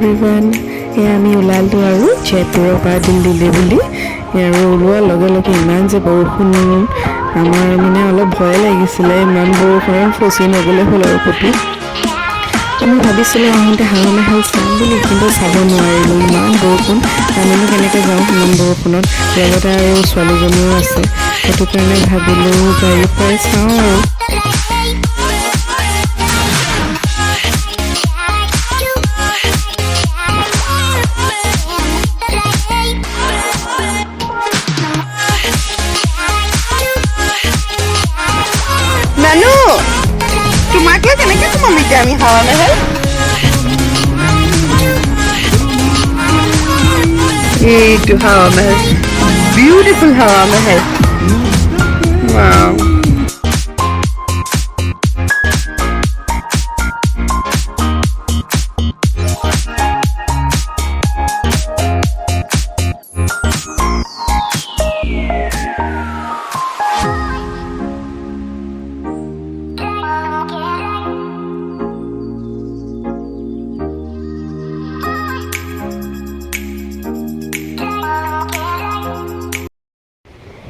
Everyone, আমি ওলালোঁ আৰু জয়পুৰৰ পৰা দিল্লীলৈ বুলি। আৰু ওলোৱাৰ লগে লগে ইমান যে বৰষুণ, আমাৰ মানে অলপ ভয় লাগিছিলে ইমান বৰষুণত ফচি নগ'লে হ'ল আৰু ক'তো। আমি ভাবিছিলোঁ আহোঁতে হাৱা মাহাল চাম বুলি, কিন্তু চাব নোৱাৰিলোঁ, ইমান বৰষুণ। আমিনো কেনেকৈ যাওঁ ইমান বৰষুণত, লগতে আৰু ছোৱালীজনীও আছে, সেইটো কাৰণে ভাবিলোঁ গাড়ীৰ পৰাই চাওঁ আৰু। নানু, তোমাক লৈ কেনেকৈ সোমাম এতিয়া আমি হাৱা মাহাল? এইটো হাৱা মাহাল, বিউটিফুল হাৱা মাহাল। ৱাও।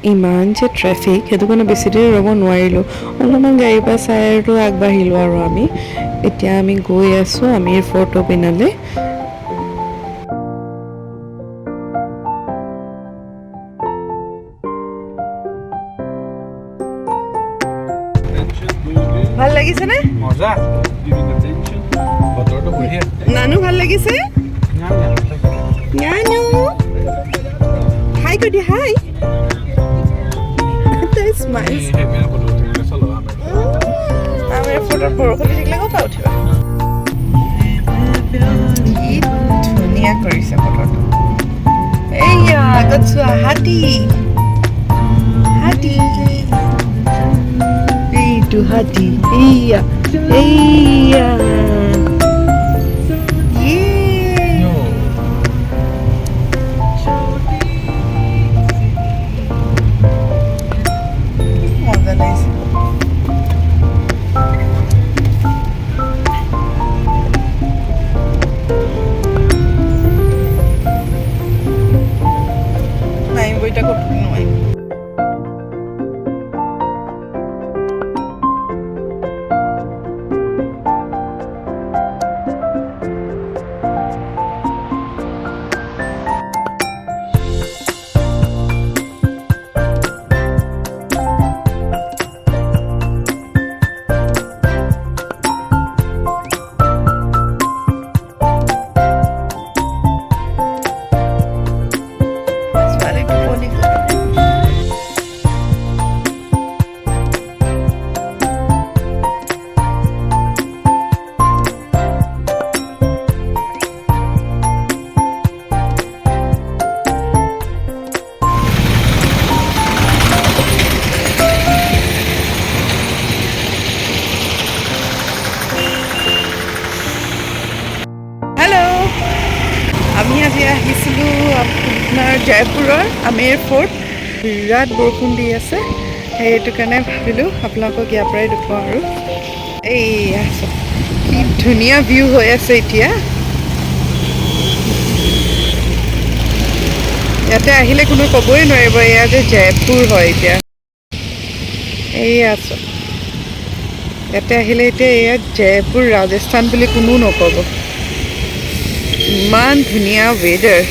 ইমান যে ট্ৰেফিক, সেইটো কাৰণে বেছি দেৰি ৰ'ব নোৱাৰিলোঁ, অলপমান গাড়ীৰ পৰা চাই আৰু আগবাঢ়িলোঁ আৰু আমি। এতিয়া আমি গৈ আছোঁ আমিৰ ফৰ্টৰ পিনলৈ। ভাল লাগিছেনে? মজা। বতৰটো বঢ়িয়া। নানু ভাল লাগিছে? নানু হাই কৈ দিয়া, হাই। তাই স্মাইলছ। আমেৰ ফৰ্টত বৰষুণ দি থাকিলে ক'ৰ পৰা উঠিবা? কি ধুনীয়া কৰিছে বতৰটো। এইয়া আগত চোৱা, হাতী হাতী, এইটো হাতী, এইয়া এইয়া। মজা লাগিছে। নাই বইটা ক'ত নোৱাৰিম। আমি আজি আহিছিলোঁ আপোনাৰ জয়পুৰৰ আমেৰ ফৰ্ট। বিৰাট বৰষুণ দি আছে, সেইটো কাৰণে ভাবিলোঁ আপোনালোকক ইয়াৰ পৰাই দেখুৱাওঁ আৰু। এইয়া কি ধুনীয়া ভিউ হৈ আছে এতিয়া। ইয়াতে আহিলে কোনো ক'বই নোৱাৰিব এয়া যে জয়পুৰ হয় এতিয়া। এইয়া আছে, ইয়াতে আহিলে এতিয়া এয়া জয়পুৰ ৰাজস্থান বুলি কোনো নক'ব। ইমান ধুনীয়া ৱেডাৰ,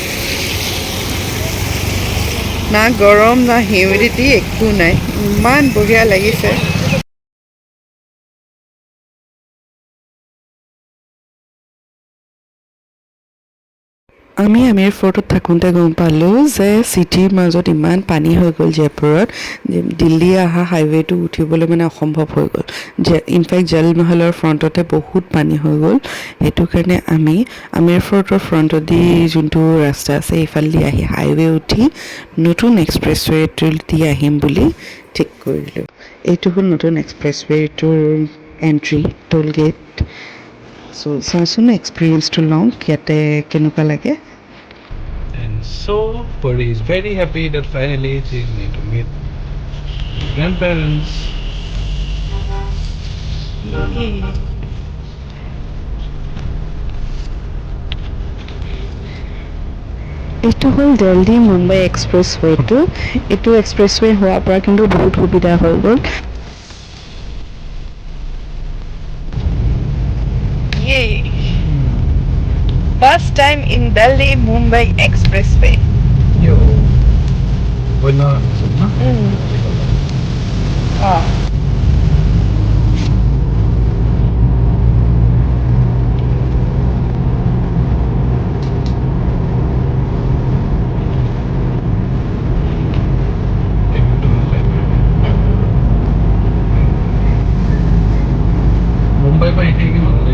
না গৰম না হিউমিডিটি, একো নাই, ইমান বঢ়িয়া লাগিছে। আমি আমেৰ ফৰ্টত থাকোঁতে গম পালোঁ যে চিটিৰ মাজত ইমান পানী হৈ গ'ল জয়পুৰত, দিল্লী অহা হাইৱেটো উঠিবলৈ মানে অসম্ভৱ হৈ গ'ল। ইনফেক্ট জলমহলৰ ফ্ৰণ্টতে বহুত পানী হৈ গ'ল। সেইটো কাৰণে আমি আমেৰ ফৰ্টৰ ফ্ৰণ্টদি যোনটো ৰাস্তা আছে এইফালেদি আহি হাইৱে উঠি নতুন এক্সপ্ৰেছৱে'টোদি আহিম বুলি ঠিক কৰিলোঁ। এইটো হ'ল নতুন এক্সপ্ৰেছৱে'টোৰ এণ্ট্ৰি, টোল গেট। চ' চাওঁচোন এক্সপিৰিয়েঞ্চটো লওঁ ইয়াতে কেনেকুৱা লাগে। And so, Puri is very happy that finally she is going to meet grandparents. এইটো হ'ল দিল্লী মুম্বাই এক্সপ্ৰেছৱে'টো। এইটো এক্সপ্ৰেছৱে' হোৱাৰ পৰা কিন্তু বহুত সুবিধা হৈ গ'ল। Yay! First time in Delhi Mumbai Expressway. Yo. Bueno, ¿no? Ah. Mumbai पर इथे की म्हणले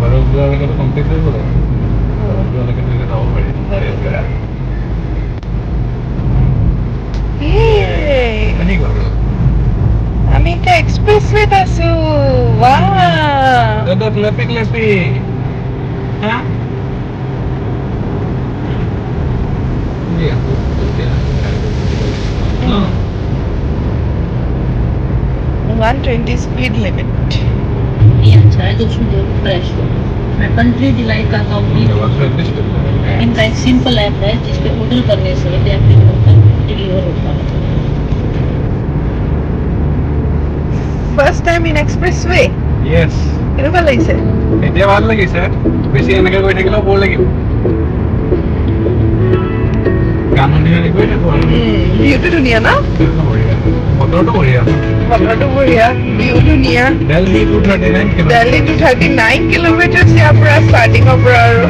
बरोबर का तो कम्प्लीट है बोला बरोबर का तो जाओ पड़े Hey! नहीं करो আমি এতিয়া এক্সপ্ৰেছৱেত আছো। ৱাও! दादा क्लैपी हाँ ये क्या 120 स्पीड लिमिट। ये अच्छा है जो शुद्ध फ्रेश हो। मैं कंट्री डिलाइट का कंपनी इनका एक सिंपल ऐप है जिस पे ऑर्डर करने से डिलीवर होता है। First time in expressway. Yes কেনেকুৱা লাগিছে? এতিয়া ভাল লাগিছে বেছি এনেকৈ গৈ থাকিলেও বৰ লাগিব গান শুনি শুনি গৈ থাকো আৰু ভিউটো ধুনীয়া ন? বতৰটো বঢ়িয়া বতৰটো বঢ়িয়া, ভিউ ধুনীয়া। দিল্লী 239 কিলোমিটাৰ দিল্লী 239 কিলোমিটাৰ ইয়াৰ পৰা ষ্টাৰ্টিঙৰ পৰা আৰু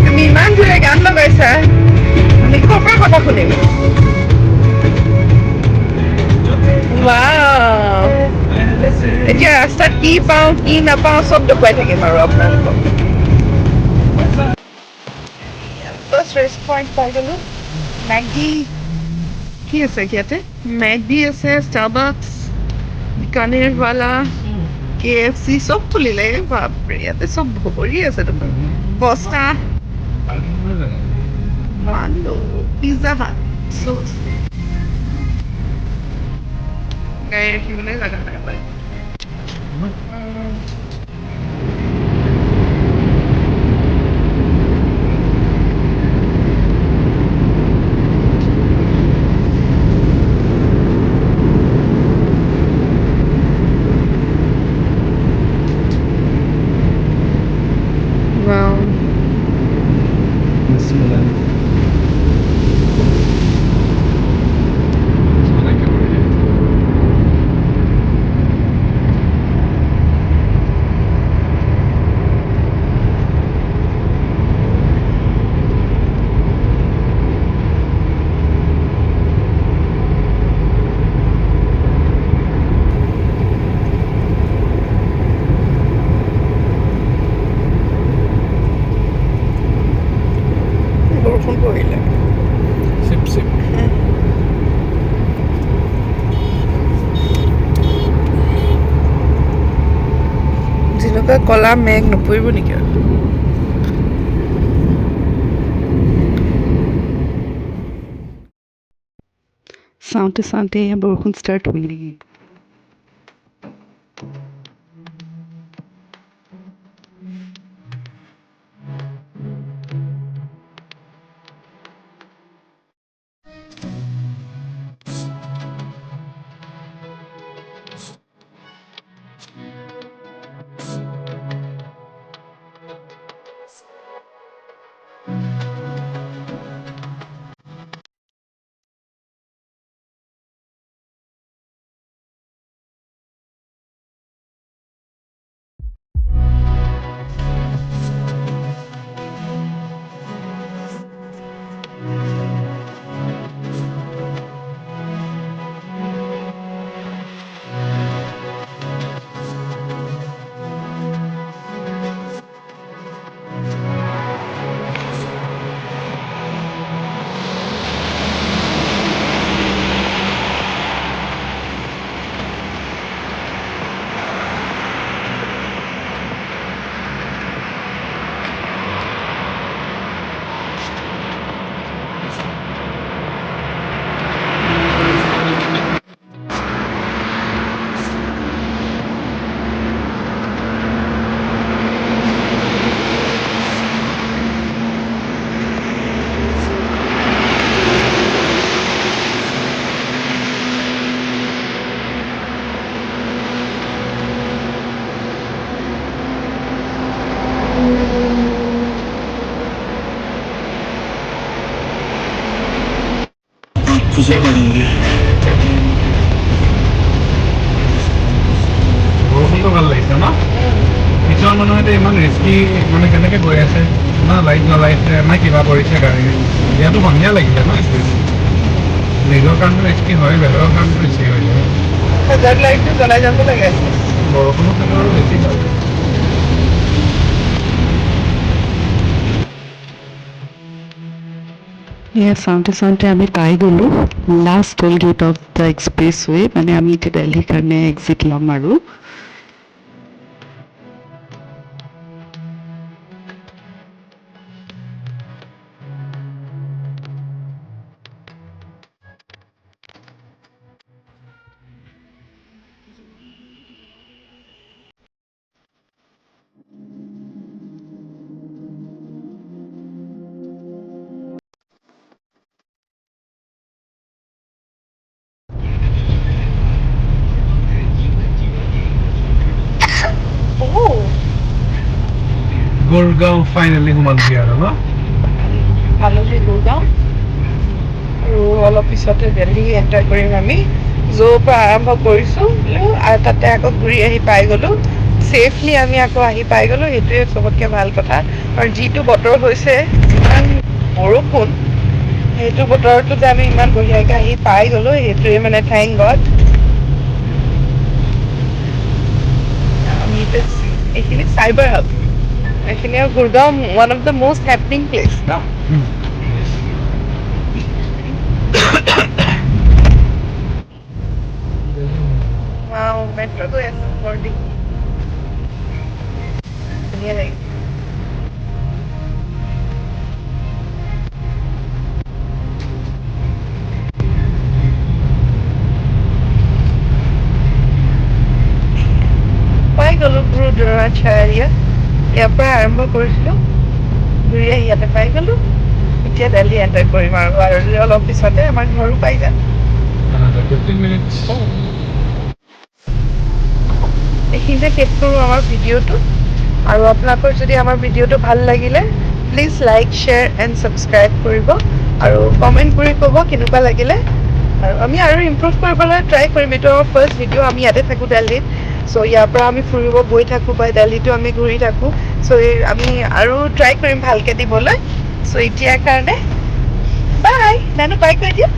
তুমি ইমান জোৰে গান লগাইছা, আমি ক'ৰ পৰা কথা শুনিম? ৱাও! এতিয়া ৰাস্তাত কি পাওঁ কি নাপাওঁ চব দেখুৱাই থাকিম আৰু আপোনালোকক। ফাৰ্ষ্ট ৰেষ্ট পইণ্ট পাই গ'লোঁ। মেগী কি আছে ইয়াতে? মেগী আছে, ষ্টাৰবাক্স, বিকানেৰৱালা, KFC চব খুলিলে। বাপৰে, ইয়াতে চব ভৰি আছে দেখোন। বস্তা মানো পিজ্জা হাট গাড়ী ৰাখিবলৈ জাগা নাপায়। Wow. বৰষুণ পৰিলে। চিপ চিপ যেনেকুৱা কলা মেঘ নপৰিব নেকি আৰু? চাওঁতে চাওঁতে বৰষুণ ষ্টাৰ্ট হ'লেই। বৰষুণটো ভাল লাগিছে ন কিছুমান মানুহে ইমান ৰিস্কি মানে কেনেকৈ গৈ আছে না লাইট জ্বলাইছে না কিবা কৰিছে গাড়ী ইয়াতো সন্ধিয়া লাগিছে ন নিজৰ কাৰণটো ৰিস্কি হয় বেলেগৰ কাৰণটো ৰিস্কি হৈ যায় লাইটটো জ্বলাই যাব লাগে বৰষুণৰ কাৰণে আৰু বেছি ভাল এয়া চাওঁতে চাওঁতে আমি পাই গ'লোঁ last toll gate of the expressway মানে আমি এতিয়া দিল্লীৰ কাৰণে এক্সিট ল'ম আৰু গুৰগাঁও ফাইনেলি সোমালোহি আৰু ন পালোহি গুৰগাঁও আৰু অলপ পিছতে দিল্লী এণ্টাৰ কৰিম আমি য'ৰ পৰা আৰম্ভ কৰিছোঁ আৰু তাতে আকৌ ঘূৰি আহি পাই গ'লোঁ ছেফলি আমি আকৌ আহি পাই গ'লোঁ সেইটোৱে চবতকৈ ভাল কথা আৰু যিটো বতৰ হৈছে ইমান বৰষুণ সেইটো বতৰটো যে আমি ইমান বঢ়িয়াকৈ আহি পাই গ'লোঁ সেইটোৱে মানে থেংক গড আমি এইখিনি চাইবাৰ হাব এইখিনি আৰু Gurgaon one of the most happening place ন Wow, metro to is boarding. ধুনীয়া লাগিছে পাই গ'লোঁ গুৰুদ্বাৰা চাৰিয়া ইয়াৰ পৰা আৰম্ভ কৰিছিলোঁ ঘূৰি আহি ইয়াতে পাই গ'লোঁ এতিয়া দিল্লী এণ্টাৰ কৰিম আৰু অলপ পিছতে আমাৰ ঘৰো পাই যাম এইখিনিতে শেষ কৰোঁ আমাৰ ভিডিঅ'টো আৰু আপোনালোকৰ যদি আমাৰ ভিডিঅ'টো ভাল লাগিলে please like share and subscribe কৰিব আৰু কমেণ্ট কৰি ক'ব কেনেকুৱা লাগিলে আৰু আমি আৰু ইমপ্ৰুভ কৰিবলৈ ট্ৰাই কৰিম এইটো আমাৰ ফাৰ্ষ্ট ভিডিঅ' আমি ইয়াতে থাকোঁ দিল্লীত চ' ইয়াৰ পৰা আমি ফুৰিব গৈ থাকোঁ বা দিল্লীতো আমি ঘূৰি থাকোঁ চ' আমি আৰু ট্ৰাই কৰিম ভালকৈ দিবলৈ চ' এতিয়াৰ কাৰণে বাই নানু বাই কৈ দিয়া